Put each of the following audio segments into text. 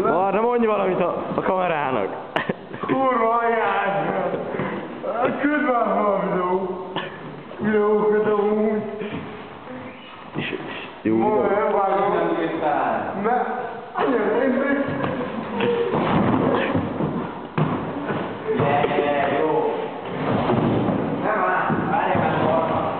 Arra mondj valamit a kamerának. Kurva anyád! Közben van videókat amúgy. Jó videó. Nem vágom. Mert... Annyira, én... Jó. Nem áll, várj már volna.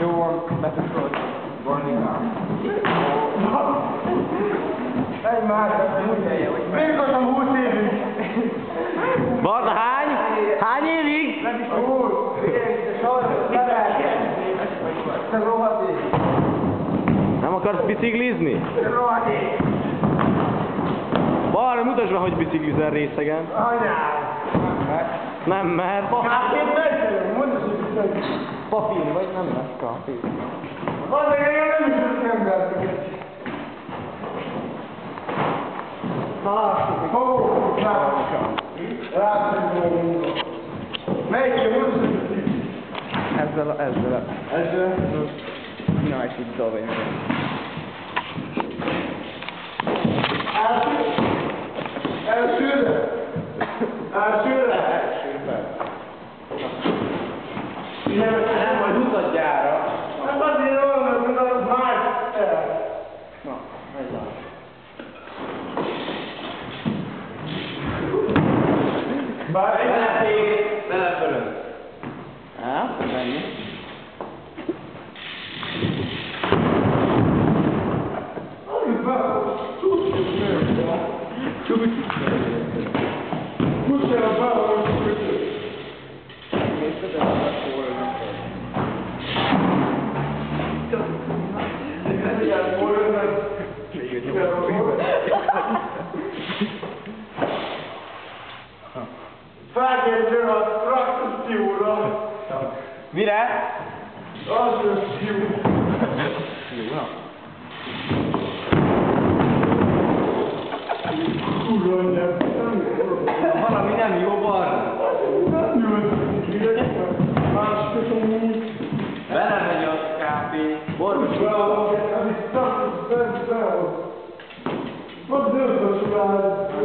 Jó van, betudod. Bornikám. Egy másod, még voltam 20 évig. Barna, hány évig? Nem is 20. Sajnos, ne lehet. Te rohadék. Nem akarsz biciklizni? Rohadék. Barna, mutasd be, hogy biciklizel részegen. Anyád. Nem mer. Hát én megfelelő, mondd azt, hogy viszont. Papír vagy nem lesz kávé. Azért én nem is az embereket. Találkozunk. Ó, látszunk. Melyikje mondd azt, hogy Ezzel. ezzel? Na, és itt dobj meg. Elsőre. Nem, majd utadjára. Hát azért van, mert az más el. Na, megy le. Bár egy Belefölöm. Hát, menjünk. Felkérdezem a traktuszióra. Mire? Az lesz jó. Jó, na. Kurva nem. Valami nem jó, Barna. Nem jó. Más köszönöm. Belemegy a kávé. Borgos Bravo, ez itt traktus, bravo. What the fuck?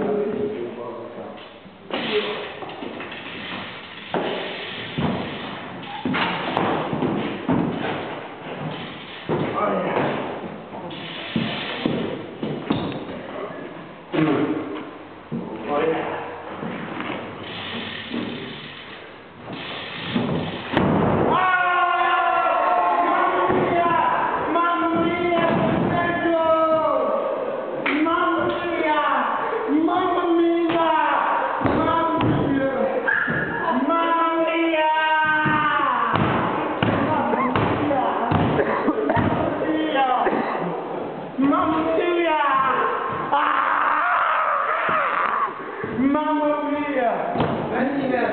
Mamma mia!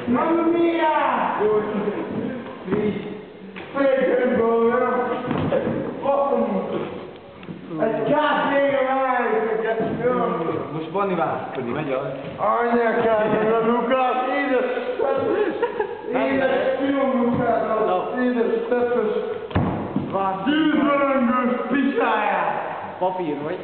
Mamma mia! Egy kávéra válik! Most Banni választani, megy az. Anyakám, a Lukács, édes fiúm Lukács, édes tettes, tűzverengős picsáját! Papír vagy?